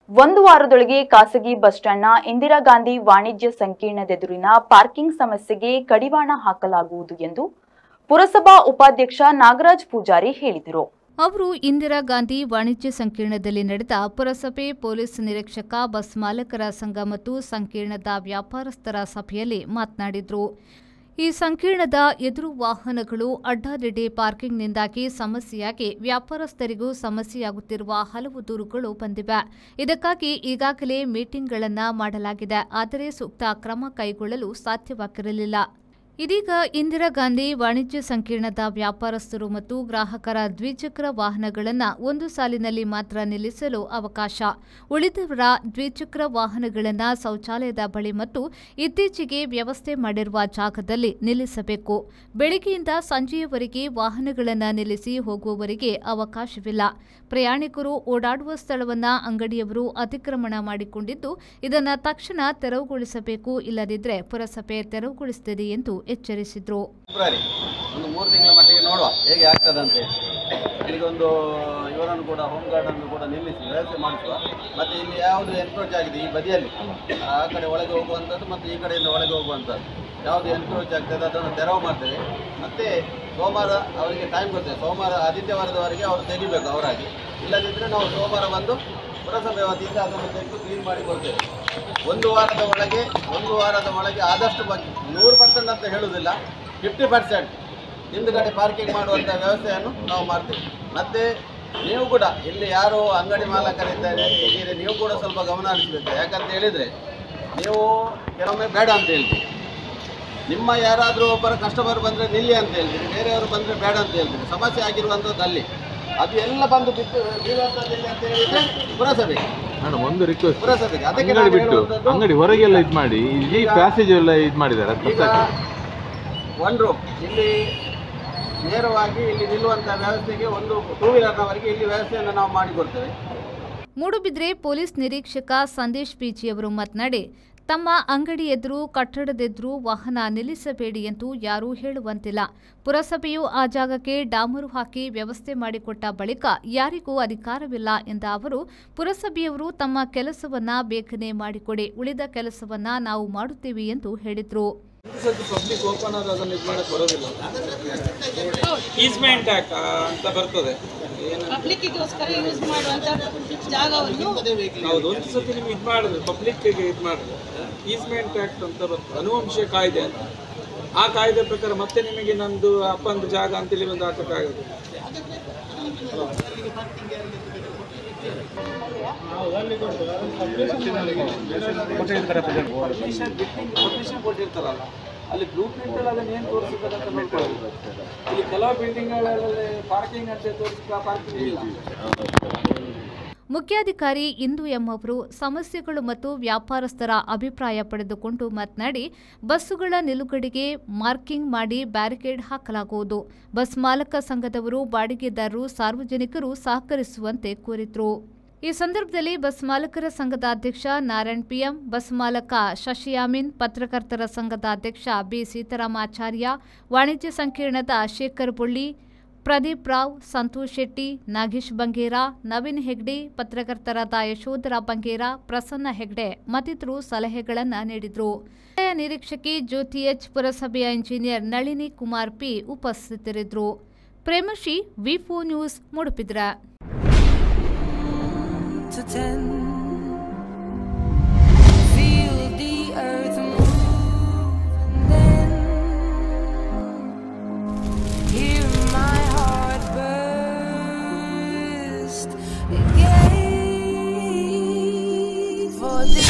ಒಂದು ವಾರದೊಳಗೆ ಖಾಸಗಿ ಬಸ್ ಸ್ಟ್ಯಾಂಡ್ನ ಇಂದಿರಾ ಗಾಂಧಿ ವಾಣಿಜ್ಯ ಸಂಕೀರ್ಣದೆದುರಿನ ಪಾರ್ಕಿಂಗ್ ಸಮಸ್ಯೆಗೆ ಕಡಿವಾಣ ಹಾಕಲಾಗುವುದು ಎಂದು ಪುರಸಭಾ ಉಪಾಧ್ಯಕ್ಷ ನಾಗರಾಜ್ ಪೂಜಾರಿ ಹೇಳಿದರು. ಅವರು ಇಂದಿರಾ ಗಾಂಧಿ ವಾಣಿಜ್ಯ ಸಂಕೀರ್ಣದಲ್ಲಿ ನಡೆದ ಪುರಸಭೆ ಪೊಲೀಸ್ ನಿರೀಕ್ಷಕ ಬಸ್ ಮಾಲಕರ ಸಂಘ ಮತ್ತು ಸಂಕೀರ್ಣದ ವ್ಯಾಪಾರಸ್ಥರ ಸಭೆಯಲ್ಲಿ ಮಾತನಾಡಿದರು. ಈ ಸಂಕೀರ್ಣದ ಎದುರು ವಾಹನಗಳು ಅಡ್ಡಾದಿಡ್ಡಿ ಪಾರ್ಕಿಂಗ್ನಿಂದಾಗಿ ಸಮಸ್ಯೆಯಾಗಿ ವ್ಯಾಪಾರಸ್ಥರಿಗೂ ಸಮಸ್ಯೆಯಾಗುತ್ತಿರುವ ಹಲವು ದೂರುಗಳು ಬಂದಿವೆ. ಇದಕ್ಕಾಗಿ ಈಗಾಗಲೇ ಮೀಟಿಂಗ್ಗಳನ್ನು ಮಾಡಲಾಗಿದೆ. ಆದರೆ ಸೂಕ್ತ ಕ್ರಮ ಕೈಗೊಳ್ಳಲು ಸಾಧ್ಯವಾಗಿರಲಿಲ್ಲ. ಇದೀಗ ಇಂದಿರಾ ಗಾಂಧಿ ವಾಣಿಜ್ಯ ಸಂಕೀರ್ಣದ ವ್ಯಾಪಾರಸ್ಥರು ಮತ್ತು ಗ್ರಾಹಕರ ದ್ವಿಚಕ್ರ ವಾಹನಗಳನ್ನು ಒಂದು ಸಾಲಿನಲ್ಲಿ ಮಾತ್ರ ನಿಲ್ಲಿಸಲು ಅವಕಾಶ, ಉಳಿದವರ ದ್ವಿಚಕ್ರ ವಾಹನಗಳನ್ನು ಶೌಚಾಲಯದ ಬಳಿ ಮತ್ತು ಇತ್ತೀಚೆಗೆ ವ್ಯವಸ್ಥೆ ಮಾಡಿರುವ ಜಾಗದಲ್ಲಿ ನಿಲ್ಲಿಸಬೇಕು. ಬೆಳಗ್ಗೆಯಿಂದ ಸಂಜೆಯವರೆಗೆ ವಾಹನಗಳನ್ನು ನಿಲ್ಲಿಸಿ ಹೋಗುವವರಿಗೆ ಅವಕಾಶವಿಲ್ಲ. ಪ್ರಯಾಣಿಕರು ಓಡಾಡುವ ಸ್ಥಳವನ್ನು ಅಂಗಡಿಯವರು ಅತಿಕ್ರಮಣ ಮಾಡಿಕೊಂಡಿದ್ದು, ಇದನ್ನು ತಕ್ಷಣ ತೆರವುಗೊಳಿಸಬೇಕು, ಇಲ್ಲದಿದ್ದರೆ ಪುರಸಭೆ ತೆರವುಗೊಳಿಸುತ್ತದೆ ಎಂದು ಎಚ್ಚರಿಸಿದರು. ಒಂದು 3 ತಿಂಗಳ ಮಟ್ಟಿಗೆ ನೋಡುವ ಹೇಗೆ ಆಗ್ತದೆ ಅಂತ ಹೇಳಿ. ಇಲ್ಲಿಗೊಂದು ಇವರನ್ನು ಕೂಡ ಹೋಮ್ ಗಾರ್ಡ್ ಅನ್ನು ಕೂಡ ನಿಲ್ಲಿಸಿ ವ್ಯವಸ್ಥೆ ಮಾಡಿಸುವ. ಮತ್ತು ಇಲ್ಲಿ ಯಾವುದು ಎನ್ಕ್ರೋಚ್ ಆಗಿದೆ ಈ ಬದಿಯಲ್ಲಿ ಆ ಕಡೆ ಒಳಗೆ ಹೋಗುವಂಥದ್ದು ಮತ್ತು ಈ ಕಡೆಯಿಂದ ಒಳಗೆ ಹೋಗುವಂಥದ್ದು ಯಾವುದು ಎನ್ಕ್ರೋಚ್ ಆಗ್ತದೆ ಅದನ್ನು ತೆರವು ಮಾಡ್ತೇವೆ. ಮತ್ತು ಸೋಮವಾರ ಅವರಿಗೆ ಟೈಮ್ ಕೊಡ್ತೇವೆ. ಸೋಮವಾರ ಆದಿತ್ಯವಾರದವರೆಗೆ ಅವರು ತೆಗಿಬೇಕು ಅವರಾಗಿ. ಇಲ್ಲದಿದ್ದರೆ ನಾವು ಸೋಮವಾರ ಬಂದು ಪುರಸಭೆ ವತಿಯಿಂದ ಅದನ್ನು ತೆಗೆದು ಕ್ಲೀನ್ ಮಾಡಿ ಕೊಡ್ತೇವೆ. ಒಂದು ವಾರದ ಒಳಗೆ ಆದಷ್ಟು ಬಗ್ಗೆ 100% ಅಂತ ಹೇಳುವುದಿಲ್ಲ, 50% ಹಿಂದುಗಡೆ ಪಾರ್ಕಿಂಗ್ ಮಾಡುವಂಥ ವ್ಯವಸ್ಥೆಯನ್ನು ನಾವು ಮಾಡ್ತೇವೆ. ಮತ್ತು ನೀವು ಕೂಡ ಇಲ್ಲಿ ಯಾರು ಅಂಗಡಿ ಮಾಲಕರಿದ್ದಾರೆ ನೀವು ಕೂಡ ಸ್ವಲ್ಪ ಗಮನ ಹರಿಸಬೇಕು. ಯಾಕಂತ ಹೇಳಿದರೆ ನೀವು ಕೆಲವೊಮ್ಮೆ ಬೇಡ ಅಂತ ಹೇಳ್ತೀರಿ, ನಿಮ್ಮ ಯಾರಾದರೂ ಒಬ್ಬರ ಕಸ್ಟಮರ್ ಬಂದರೆ ನಿಲ್ಲಿ ಅಂತ ಹೇಳ್ತೀರಿ, ಬೇರೆಯವರು ಬಂದರೆ ಬೇಡ ಅಂತ ಹೇಳ್ತೀರಿ. ಸಮಸ್ಯೆ ಆಗಿರುವಂಥದ್ದು ಅಲ್ಲಿ ಅದು ಎಲ್ಲ ಬಂದು ಬಿಟ್ಟು ಬೀಳುವಂಥದ್ದಿಲ್ಲ ಅಂತ ಹೇಳಿದರೆ ಪುರಸಭೆ ಒಂದು ರಿಕ್ವೆಸ್ಟ್ ಪುರಸಭೆಗೆ ಅದಕ್ಕೆ ಬಿಟ್ಟು ಅಂಗಡಿ ಹೊರಗೆಲ್ಲ ಇದು ಮಾಡಿ ಇಲ್ಲಿ ಪ್ಯಾಸೇಜ್ ಎಲ್ಲ ಇದು ಮಾಡಿದ್ದಾರೆ. ಈಗ ಒನ್ ರೂಮ್ ಇಲ್ಲಿ ನೇರವಾಗಿ ಇಲ್ಲಿ ನಿಲ್ಲುವಂಥ ವ್ಯವಸ್ಥೆಗೆ ಒಂದು 2 ವೀಲರ್ನವರೆಗೆ ಇಲ್ಲಿ ವ್ಯವಸ್ಥೆಯನ್ನು ನಾವು ಮಾಡಿಕೊಡ್ತೇವೆ. ಮೂಡುಬಿದ್ರೆ ಪೊಲೀಸ್ ನಿರೀಕ್ಷಕ ಸಂದೇಶ್ ಪಿಜಿ ಅವರು ಮಾತನಾಡಿ, ತಮ್ಮ ಅಂಗಡಿ ಎದುರು ಕಟ್ಟಡದೆದುರು ವಾಹನ ನಿಲ್ಲಿಸಬೇಡಿ ಎಂದು ಯಾರೂ ಹೇಳುವಂತಿಲ್ಲ. ಪುರಸಭೆಯು ಆ ಜಾಗಕ್ಕೆ ಡಾಮರು ಹಾಕಿ ವ್ಯವಸ್ಥೆ ಮಾಡಿಕೊಟ್ಟ ಬಳಿಕ ಯಾರಿಗೂ ಅಧಿಕಾರವಿಲ್ಲ ಎಂದ ಅವರು, ಪುರಸಭೆಯವರು ತಮ್ಮ ಕೆಲಸವನ್ನ ಬೇಗನೆ ಮಾಡಿಕೊಡಿ, ಉಳಿದ ಕೆಲಸವನ್ನ ನಾವು ಮಾಡುತ್ತೇವೆ ಎಂದು ಹೇಳಿದರು. ಪಬ್ಲಿಕ್ ಓಪನ್ ಆದ ಅದನ್ನು ಇದು ಮಾಡಕ್ಕೆ ಬರೋದಿಲ್ಲ. ಈಸ್ಮೆಂಟ್ ಆಕ್ಟ್ ಅಂತ ಬರ್ತದೆ, ಪಬ್ಲಿಕ್ಕಿಗೋಸ್ಕರ ಯೂಸ್ ಮಾಡುವಂಥ ಜಾಗವನ್ನು ಹೌದು. ಒಂದು ಸತಿ ನೀವು ಇದು ಮಾಡಿದ್ರೆ ಪಬ್ಲಿಕ್ಕಿಗೆ ಇದು ಮಾಡಿದ್ರೆ ಈಸ್ಮೆಂಟ್ ಆಕ್ಟ್ ಅಂತ ಬರ್ತದೆ, ಅನುವಂಶೀಯ ಕಾಯ್ದೆ ಅಂತ. ಆ ಕಾಯ್ದೆ ಪ್ರಕಾರ ಮತ್ತೆ ನಿಮಗೆ ನಂದು ಅಪ್ಪಂದು ಜಾಗ ಅಂತೇಳಿ ಒಂದು ಹಾಕೋಕ್ಕಾಗೋದು. ಪರ್ಮಿಷನ್ ಕೊಟ್ಟಿರ್ತಾರಲ್ಲ, ಅಲ್ಲಿ ಬ್ಲೂ ಪ್ರಿಂಟ್ ಅಲ್ಲಿ ಅದನ್ನ ಏನು ತೋರಿಸಿದ್ದಾರೆ ಅಂತ ನೋಡ್ಕೊಳ್ಳೋದು. ಇಲ್ಲಿ ಕೆಲವು ಬಿಲ್ಡಿಂಗ್ಗಳಲ್ಲಿ ಪಾರ್ಕಿಂಗ್ ಅಂತ ತೋರಿಸಿದ ಪಾರ್ಕಿಂಗ್ ಇಲ್ಲ. ಮುಖ್ಯಾಧಿಕಾರಿ ಇಂದು ಎಂ ಅವರು ಸಮಸ್ಯೆಗಳು ಮತ್ತು ವ್ಯಾಪಾರಸ್ಥರ ಅಭಿಪ್ರಾಯ ಪಡೆದುಕೊಂಡು ಮಾತನಾಡಿ, ಬಸ್ಸುಗಳ ನಿಲುಗಡೆಗೆ ಮಾರ್ಕಿಂಗ್ ಮಾಡಿ ಬ್ಯಾರಿಕೇಡ್ ಹಾಕಲಾಗುವುದು. ಬಸ್ ಮಾಲಕ ಸಂಘದವರು, ಬಾಡಿಗೆದಾರರು, ಸಾರ್ವಜನಿಕರು ಸಹಕರಿಸುವಂತೆ ಕೋರಿದರು. ಈ ಸಂದರ್ಭದಲ್ಲಿ ಬಸ್ ಮಾಲಕರ ಸಂಘದ ಅಧ್ಯಕ್ಷ ನಾರಾಯಣ್ ಪಿಎಂ, ಬಸ್ ಮಾಲಕ ಶಶಿಯಾಮೀನ್, ಪತ್ರಕರ್ತರ ಸಂಘದ ಅಧ್ಯಕ್ಷ ಬಿ ಸೀತಾರಾಮಾಚಾರ್ಯ, ವಾಣಿಜ್ಯ ಸಂಕೀರ್ಣದ ಶೇಖರ್ ಬುಳ್ಳಿ, ಪ್ರದೀಪ್ ರಾವ್, ಸಂತೋಷ್ ಶೆಟ್ಟಿ, ನಾಗೇಶ್ ಬಂಗೇರ, ನವೀನ್ ಹೆಗ್ಡೆ, ಪತ್ರಕರ್ತರಾದ ಯಶೋಧರ ಬಂಗೇರ, ಪ್ರಸನ್ನ ಹೆಗ್ಡೆ ಮತ್ತಿತರರು ಸಲಹೆಗಳನ್ನು ನೀಡಿದರು. ನಿರೀಕ್ಷಕಿ ಜ್ಯೋತಿ ಎಚ್, ಪುರಸಭೆಯ ಇಂಜಿನಿಯರ್ ನಳಿನಿ ಕುಮಾರ್ ಪಿ ಉಪಸ್ಥಿತರಿದ್ದರು. ಪ್ರೇಮಶ್ರೀ, ವಿ4 ನ್ಯೂಸ್, ಮೂಡುಬಿದ್ರೆ. For the